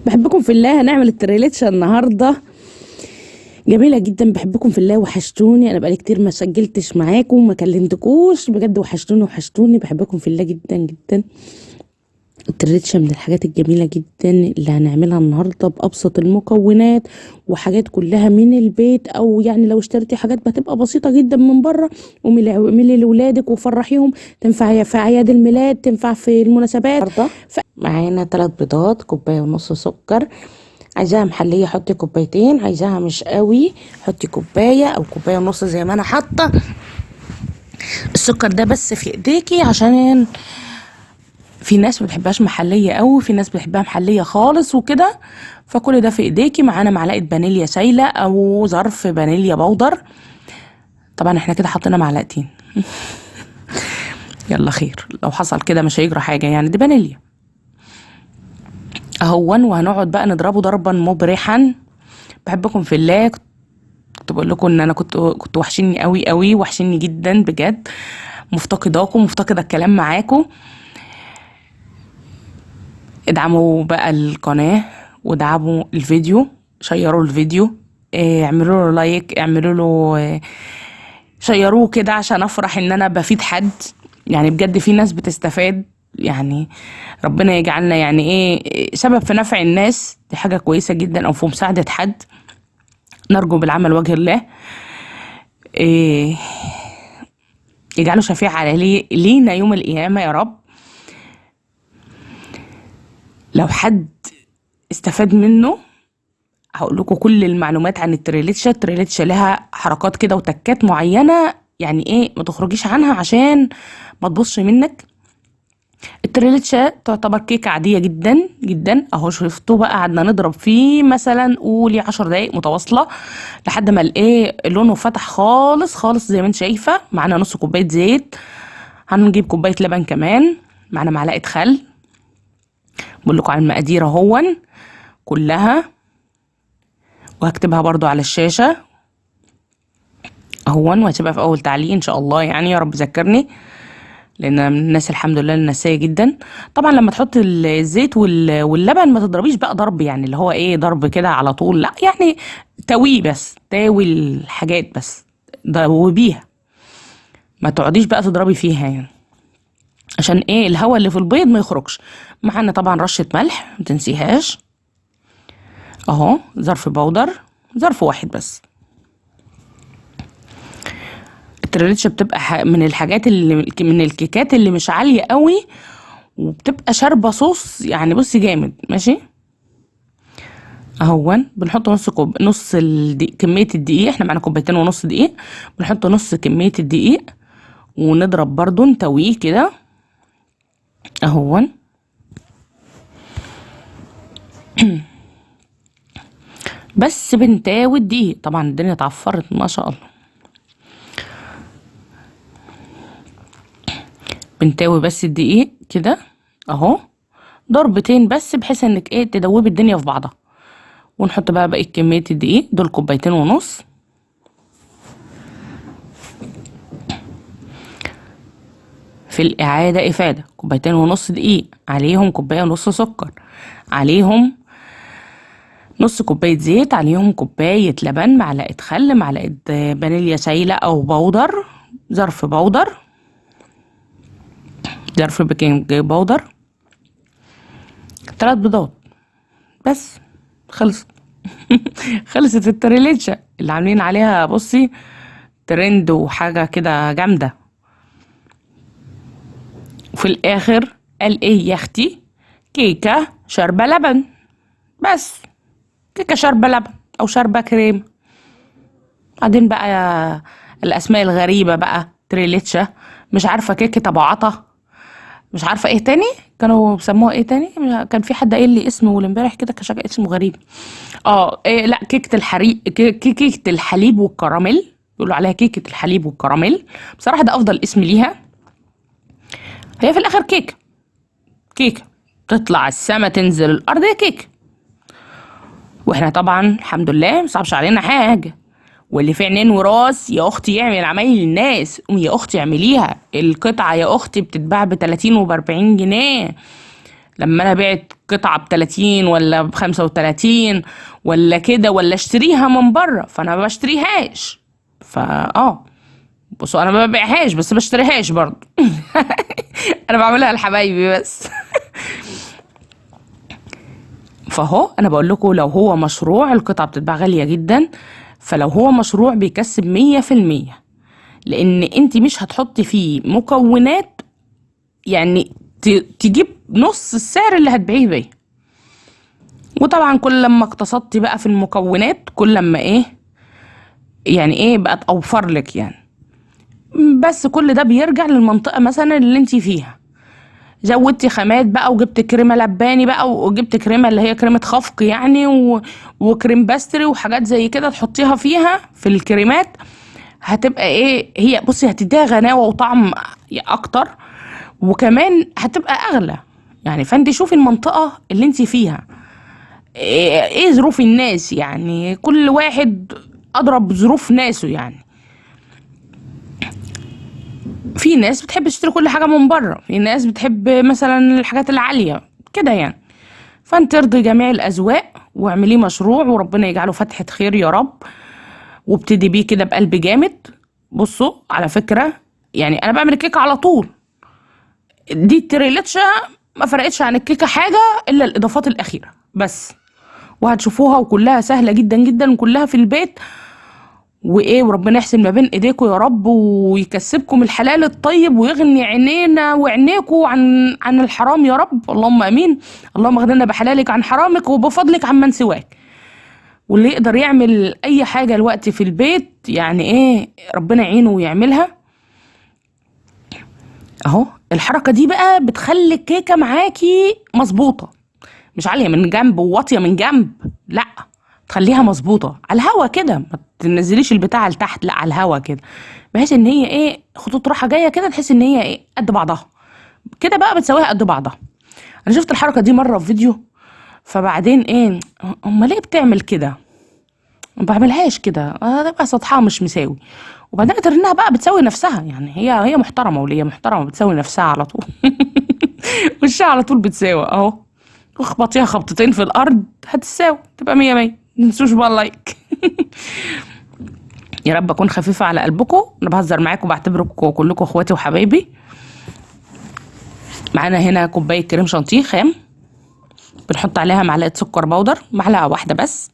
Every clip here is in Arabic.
بحبكم في الله. هنعمل التريليتشة النهارده جميله جدا. بحبكم في الله، وحشتوني. انا بقالي كتير ما سجلتش معاكم، ما كلمتكوش بجد، وحشتوني. بحبكم في الله جدا جدا. التريليتشة من الحاجات الجميله جدا اللي هنعملها النهارده بابسط المكونات، وحاجات كلها من البيت، او يعني لو اشتريتي حاجات بتبقى بسيطه جدا من بره، اعملي لاولادك وفرحيهم. تنفع في اعياد الميلاد، تنفع في المناسبات. معانا 3 بيضات، كوبايه ونص سكر. عايزاها محليه حطي كوبايتين، عايزاها مش قوي حطي كوبايه او كوبايه ونص زي ما انا حاطه. السكر ده بس في ايديكي، عشان في ناس ما بتحبهاش محليه قوي، في ناس بتحبها محليه خالص وكده، فكل ده في ايديكي. معانا معلقه فانيليا سايله او ظرف فانيليا بودر. طبعا احنا كده حطينا معلقتين يلا خير، لو حصل كده مش هيجرى حاجه، يعني دي فانيليا اهون. وهنقعد بقى نضربه ضربا مبرحا. بحبكم في الله. كنت بقول لكم ان انا كنت وحشيني قوي قوي، وحشيني جدا بجد، مفتقداكم، مفتقده الكلام معاكم. ادعموا بقى القناه، وادعموا الفيديو، شيروا الفيديو، اعملوا له لايك، اعملوا له شيروه كده عشان افرح ان انا بفيد حد. يعني بجد في ناس بتستفاد، يعني ربنا يجعلنا يعني سبب في نفع الناس، دي حاجة كويسة جدا، او في مساعدة حد. نرجو بالعمل وجه الله، يجعله شفيع على لينا يوم القيامة يا رب. لو حد استفاد منه، هقول لكم كل المعلومات عن التريليتشة. التريليتشة لها حركات كده وتكات معينة، يعني ما تخرجيش عنها عشان ما تبصش منك. التريليتشة تعتبر كيكة عادية جدا جدا اهو. شفتوا بقى، قعدنا نضرب فيه مثلا قولي 10 دقايق متواصلة لحد ما لونه فتح خالص خالص زي ما انت شايفة. معانا نص كوباية زيت، هنجيب كوباية لبن كمان، معانا معلقة خل. بقول لكم على المقادير اهون كلها، وهكتبها برضو على الشاشة اهون، وهسيبها في اول تعليق ان شاء الله، يعني يا رب ذكرني، لان من الناس الحمد لله النسيه جدا. طبعا لما تحط الزيت واللبن ما تضربيش بقى ضرب، يعني اللي هو ضرب كده على طول، لا، يعني تاويه بس، تاوي الحاجات بس، دوبيها، ما تقعديش بقى تضربي فيها، يعني عشان الهواء اللي في البيض ما يخرجش. معانا طبعا رشه ملح ما تنسيهاش اهو، ظرف بودر، ظرف واحد بس. التريليتشة بتبقى من الحاجات من الكيكات اللي مش عالية قوي، وبتبقى شاربة صوص، يعني بصي جامد ماشي اهون. بنحط نص كمية الدقيق. احنا معنا كوبايتين ونص دقيق، بنحط نص كمية الدقيق، ونضرب برضو نتويه كده اهون بس بنتاوي الدقيق. طبعا الدنيا اتعفرت ما شاء الله. بنتاوي بس الدقيق كده اهو ضربتين بس، بحيث انك تدوبي الدنيا في بعضها. ونحط بقى بقية كمية الدقيق، دول كوبايتين ونص. في الإعادة إفادة، كوبايتين ونص دقيق، عليهم كوباية ونص سكر، عليهم نص كوباية زيت، عليهم كوباية لبن، معلقة خل، معلقة فانيليا سايلة أو بودر، ظرف بودر، ظرف بيكنج بودر، 3 بيضات بس. خلصت خلصت التريليتشة اللي عاملين عليها بصي ترند وحاجة كده جامدة. وفي الآخر قال يا اختي، كيكة شاربة لبن بس، كيكة شاربة لبن أو شاربة كريم. بعدين بقى الأسماء الغريبة بقى، تريليتشة، مش عارفة كيكة أبو عطا، مش عارفة تاني كانوا بيسموها تاني. كان في حد قايل لي اسمه امبارح كده، كان شكل اسمه غريب. لا، كيكة كيكة الحليب والكراميل، بيقولوا عليها كيكة الحليب والكراميل. بصراحة ده أفضل اسم ليها. هي في الآخر كيكة تطلع السما تنزل الأرض، هي كيكة. واحنا طبعا الحمد لله مصعبش علينا حاجة، واللي في عينين وراس يا اختي يعمل عمايل الناس. يا اختي اعمليها، القطعة يا اختي بتتباع ب30 وب40 جنيه. لما انا بعت قطعه ب30 ولا ب35 ولا كده، ولا اشتريها من بره، فانا ما بشتريهاش. بصوا انا ما ببيعهاش بس بشتريهاش برضو. انا بعملها لحبايبي بس. فهو انا بقول لكم لو هو مشروع القطعه بتتباع غاليه جدا، فلو هو مشروع بيكسب 100%، لان انت مش هتحطي فيه مكونات يعني تجيب نص السعر اللي هتبيعيه بيه. وطبعا كل لما اقتصدتي بقى في المكونات كل لما بقت اوفر لك يعني. بس كل ده بيرجع للمنطقه مثلا اللي انت فيها. زودتي خامات بقى وجبت كريمه لباني بقى، وجبت كريمه اللي هي كريمه خفق يعني، وكريم باستري وحاجات زي كده تحطيها فيها في الكريمات، هتبقى هي بصي هتديها غناوه وطعم اكتر، وكمان هتبقى اغلى يعني. فانت شوفي المنطقه اللي انت فيها ايه ظروف الناس، يعني كل واحد اضرب ظروف ناسه يعني. في ناس بتحب تشتري كل حاجه من بره، في ناس بتحب مثلا الحاجات العاليه كده يعني. فانت ارضي جميع الاذواق واعمليه مشروع، وربنا يجعله فتحه خير يا رب، وابتدي بيه كده بقلب جامد. بصوا على فكره يعني انا بعمل الكيكه على طول، دي التريلاتشا ما فرقتش عن الكيكه حاجه الا الاضافات الاخيره بس، وهتشوفوها وكلها سهله جدا جدا وكلها في البيت. وربنا يحسن ما بين ايديكم يا رب، ويكسبكم الحلال الطيب، ويغني عينينا وعينيكم عن الحرام يا رب، اللهم امين. اللهم اغننا بحلالك عن حرامك وبفضلك عمن سواك. واللي يقدر يعمل اي حاجه الوقت في البيت يعني ربنا يعينه ويعملها. اهو الحركه دي بقى بتخلي الكيكه معاكي مظبوطه، مش عاليه من جنب وواطيه من جنب، لا تخليها مظبوطه على الهوا كده، ما تنزليش البتاع لتحت، لا على الهوا كده، بحيث ان هي خطوط راحه جايه كده، تحس ان هي قد بعضها كده، بقى بتسويها قد بعضها. انا شفت الحركه دي مره في فيديو، فبعدين امال ليه بتعمل كده؟ ما بعملهاش كده، تبقى سطحها مش مساوي. وبعدين اترنها بقى بتسوي نفسها يعني، هي محترمه، وليه محترمه بتسوي نفسها على طول. وشها على طول بتساوي اهو، واخبطيها خبطتين في الارض هتساوي، تبقى 100 100. متنسوش بقى اللايك. يا رب اكون خفيفه على قلبكم، انا بهزر معاكم، بعتبركم كلكم اخواتي وحبايبي. معانا هنا كوبايه كريم شانتيه خام، بنحط عليها معلقه سكر بودر، معلقه واحده بس،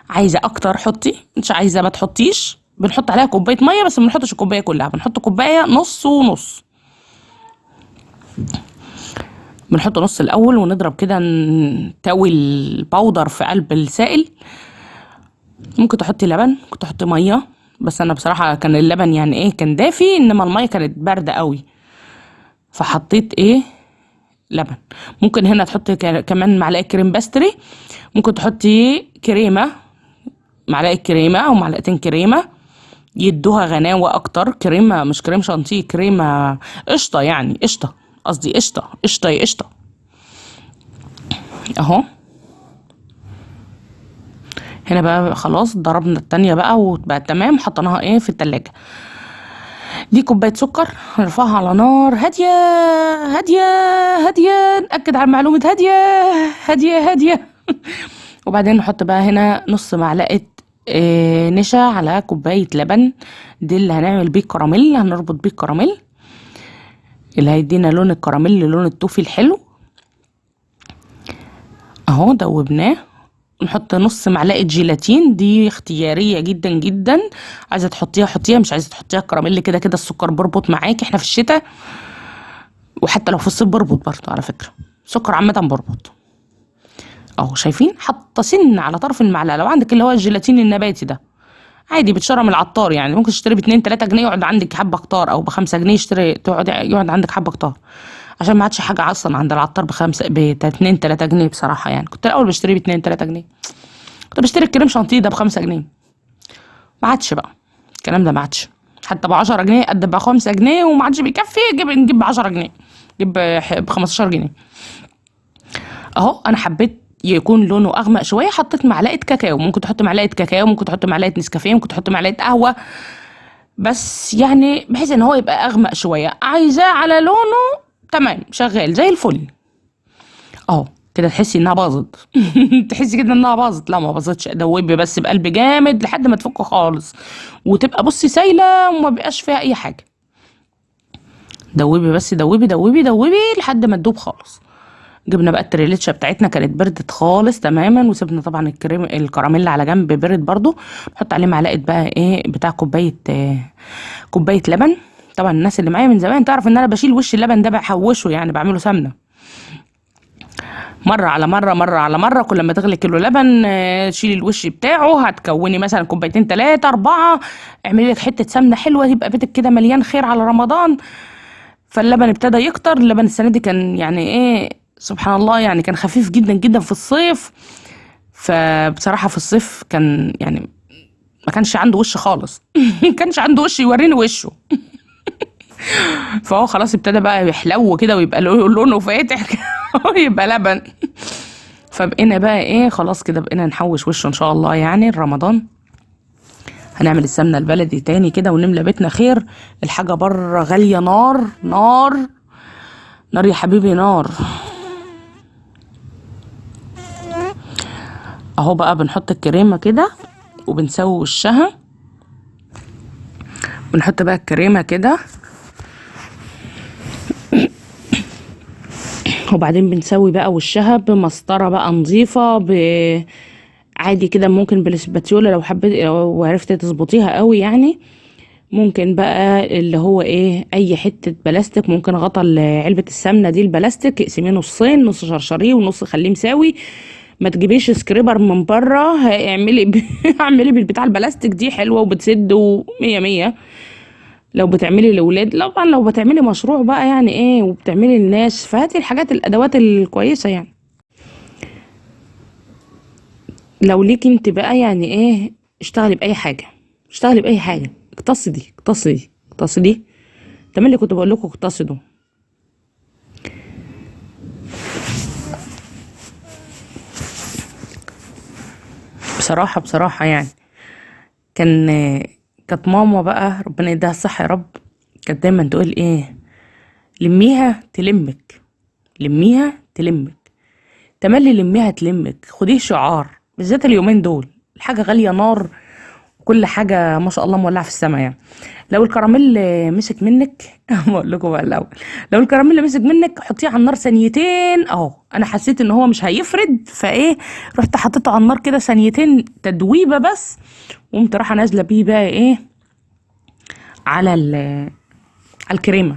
عايزه اكتر حطي، مش عايزه ما تحطيش. بنحط عليها كوبايه ميه بس ما بنحطش الكوبايه كلها، بنحط كوبايه نص ونص. بنحط نص الاول ونضرب كده، نتوي الباودر في قلب السائل. ممكن تحطي لبن، ممكن تحطي ميه، بس انا بصراحه كان اللبن يعني كان دافي، انما الميه كانت بارده قوي، فحطيت لبن. ممكن هنا تحطي كمان معلقه كريم باستري، ممكن تحطي كريمه، معلقه كريمه او معلقتين كريمه يدوها غناوه اكتر. كريمه مش كريم شانتيه، كريمه قشطه يعني، قشطه قصدي، قشطه يا قشطه اهو. هنا بقى خلاص ضربنا التانية بقى وبقت تمام، حطيناها في التلاجة. دي كوبايه سكر هنرفعها على نار هاديه هاديه هاديه، ناكد على معلومه هاديه هاديه هاديه. وبعدين نحط بقى هنا نص معلقه نشا على كوبايه لبن، دي اللي هنعمل بيه الكراميل، هنربط بيه الكراميل اللي هيدينا لون الكراميل، لون التوفي الحلو اهو. دوبناه. نحط نص معلقه جيلاتين، دي اختياريه جدا جدا، عايزه تحطيها حطيها، مش عايزه تحطيها كراميل كده كده السكر بربط معاكي، احنا في الشتاء وحتى لو في الصيف بربط برضه على فكره، السكر عامه بربط اهو. شايفين حاطه سن على طرف المعلقه. لو عندك اللي هو الجيلاتين النباتي ده عادي بتشرى من العطار يعني، ممكن تشتري ب2 3 جنيه يقعد عندك حبه كتار، او ب5 جنيه يقعد عندك حبه كتار، عشان ما عادش حاجه اصلا عند العطار ب2 3 جنيه بصراحه يعني. كنت الاول بشتري ب2 3 جنيه، كنت بشتري الكريم شانتيه ده ب5 جنيه، ما عادش بقى الكلام ده، ما عادش حتى ب10 جنيه قد ب5 جنيه، وما عادش بيكفي، نجيب ب10 جنيه، نجيب ب15 جنيه اهو. انا حبيت يكون لونه اغمق شويه، حطيت معلقه كاكاو، ممكن تحط معلقه كاكاو، ممكن تحط معلقه نسكافيه، ممكن تحط معلقه قهوه، بس يعني بحيث ان هو يبقى اغمق شويه. عايزاه على لونه تمام شغال زي الفل اهو كده تحسي انها باظت. تحسي كده انها باظت، لا ما باظتش. دوبي بس بقلب جامد لحد ما تفك خالص وتبقى بصي سايله وما بقاش فيها اي حاجه. دوبي بس، دوبي دوبي دوبي لحد ما تدوب خالص. جبنا بقى التريليتشا بتاعتنا، كانت بردت خالص تماما، وسبنا طبعا الكراميل على جنب برد برضو. نحط عليه معلقه بقى ايه بتاع كوبايه لبن. طبعا الناس اللي معايا من زمان تعرف ان انا بشيل وش اللبن ده بحوشه، يعني بعمله سمنه. مره على مره مره على مره، كل ما تغلي كيلو لبن شيلي الوش بتاعه. هتكوني مثلا كوبايتين 3 4، اعملي لك حته سمنه حلوه، يبقى بيتك كده مليان خير على رمضان. فاللبن ابتدى يكتر. اللبن السنه دي كان يعني ايه سبحان الله، يعني كان خفيف جدا جدا في الصيف. فبصراحه في الصيف كان يعني ما كانش عنده وش خالص. ما كانش عنده وش يوريني وشه. فهو خلاص ابتدى بقى يحلو كده ويبقى لونه فاتح ويبقى لبن. فبقينا بقى ايه خلاص كده بقينا نحوش وشه ان شاء الله يعني رمضان. هنعمل السمنه البلدي تاني كده ونملى بيتنا خير. الحاجه بره غاليه نار نار نار يا حبيبي نار. اهو بقى بنحط الكريمه كده وبنسوي وشها. بنحط بقى الكريمه كده وبعدين بنسوي بقى وشها بمسطره بقى نظيفه عادي كده، ممكن بالاسباتيولا لو حبيت لو عرفتي تظبطيها قوي يعني. ممكن بقى اللي هو ايه اي حته بلاستيك، ممكن غطا علبه السمنه دي البلاستيك اقسميه نصين، نص شرشريه ونص خليه مساوي. ما تجيبيش سكريبر من بره، اعملي بالبتاع البلاستيك دي حلوه وبتسد ومية مية. لو بتعملي لاولاد، طبعا لو بتعملي مشروع بقى يعني ايه وبتعملي للناس، فهاتي الحاجات الادوات الكويسه يعني. لو ليكي انت بقى يعني ايه اشتغلي باي حاجه، اشتغلي باي حاجه، اقتصدي اقتصدي اقتصدي. تملي كنت بقول لكم اقتصدوا. بصراحه يعني كانت ماما بقى ربنا يديها الصحه يا رب، كانت دايما تقول ايه لميها تلمك، لميها تلمك. تملي لميها تلمك، خديه شعار بالذات اليومين دول. الحاجه غاليه نار وكل حاجه ما شاء الله مولعه في السما يعني. لو الكراميل مسك منك بقول لكم بقى الاول، لو الكراميل مسك منك حطيه على النار ثانيتين. اهو انا حسيت ان هو مش هيفرد، فايه رحت حطيته على النار كده ثانيتين تدويبه بس، وقمت رايحه نازله بيه بقى ايه على الكريمه.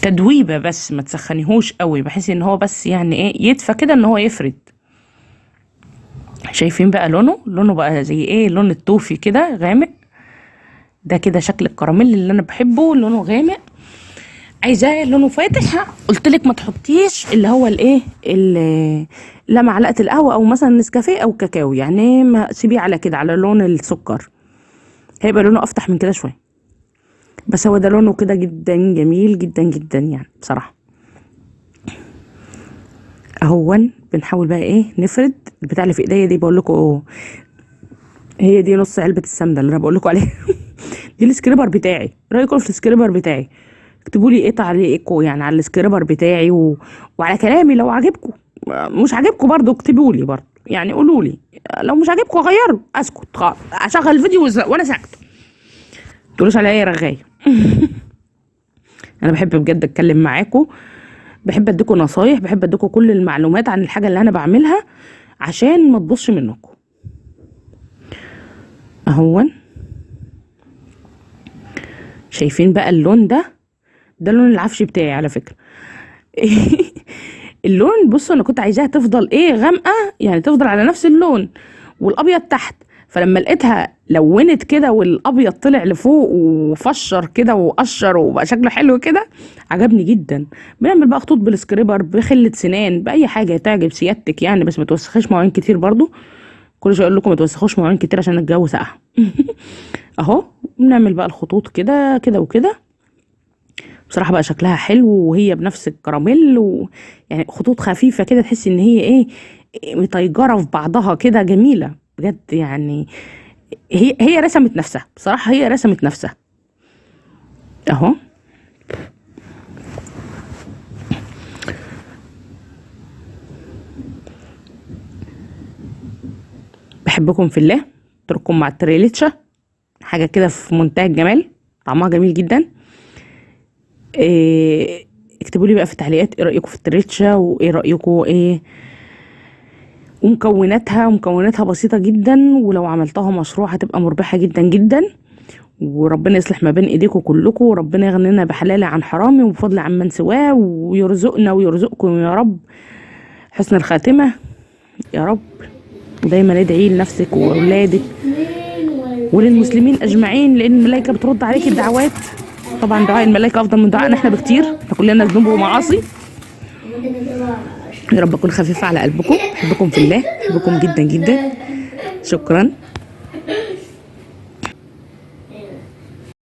تدويبه بس ما تسخنيهوش قوي، بحيث ان هو بس يعني ايه يدفى كده ان هو يفرد. شايفين بقى لونه بقى زي ايه لون التوفي كده غامق. ده كده شكل الكراميل اللي انا بحبه، لونه غامق. عايزاه لونه فاتح قلتلك ما تحطيش اللي هو الايه لا معلقه القهوه او مثلا نسكافيه او كاكاو، يعني ما سيبيه على كده على لون السكر، هيبقى لونه افتح من كده شويه. بس هو ده لونه كده جدا جميل جدا جدا يعني بصراحه. اهون بنحاول بقى ايه نفرد البتاع اللي في ايديا دي. بقول لكم هي دي نص علبه السمنه اللي انا بقول لكم عليها. دي السكريبر بتاعي، رايكم في السكريبر بتاعي؟ اكتبوا لي ايه تعليقكم يعني على السكريبر بتاعي وعلى كلامي. لو عجبكم مش عجبكم برضو اكتبوا لي برضو، يعني قولوا لي. لو مش عجبكم غيروا، اسكت خالص، اشغل الفيديو وانا ساكته، تقولوش عليا يا رغايه. انا بحب بجد اتكلم معاكم، بحب اديكم نصايح، بحب اديكم كل المعلومات عن الحاجه اللي انا بعملها عشان ما تبصش منكم. اهون شايفين بقى اللون ده لون العفش بتاعي على فكره. اللون بصوا انا كنت عايزاها تفضل ايه غامقه، يعني تفضل على نفس اللون والابيض تحت. فلما لقيتها لونت كده والابيض طلع لفوق وفشر كده وقشر وبقى شكله حلو كده، عجبني جدا. بنعمل بقى خطوط بالسكريبر، بخله سنان، باي حاجه تعجب سيادتك يعني، بس ما توسخيش مواعين كتير برضو. كل شويه اقول لكم ما توسخوش مواعين كتير عشان الجو ساقع. اهو بنعمل بقى الخطوط كده كده وكده. بصراحه بقى شكلها حلو وهي بنفس الكراميل يعني خطوط خفيفه كده تحسي ان هي ايه متيجره في بعضها كده، جميله بجد يعني. هي رسمت نفسها بصراحه، هي رسمت نفسها. اهو بحبكم في الله. اترككم مع التريليتشا، حاجه كده في منتهى الجمال، طعمها جميل جدا. اكتبوا لي بقى في التعليقات ايه رايكم في التريليتشا، وايه رايكم ايه ومكوناتها بسيطه جدا، ولو عملتها مشروع هتبقى مربحه جدا جدا. وربنا يصلح ما بين ايديكم كلكم، وربنا يغنينا بحلاله عن حرامي وبفضل عمن سواه، ويرزقنا ويرزقكم يا رب حسن الخاتمه يا رب. ودايما ادعي لنفسك واولادك وللمسلمين اجمعين، لان الملائكه بترد عليك الدعوات. طبعا دعاء الملائكه افضل من دعائنا احنا بكتير، احنا كلنا ذنوب ومعاصي. يا رب اكون خفيفه على قلبكم. بحبكم في الله، بحبكم جدا جدا. شكرا.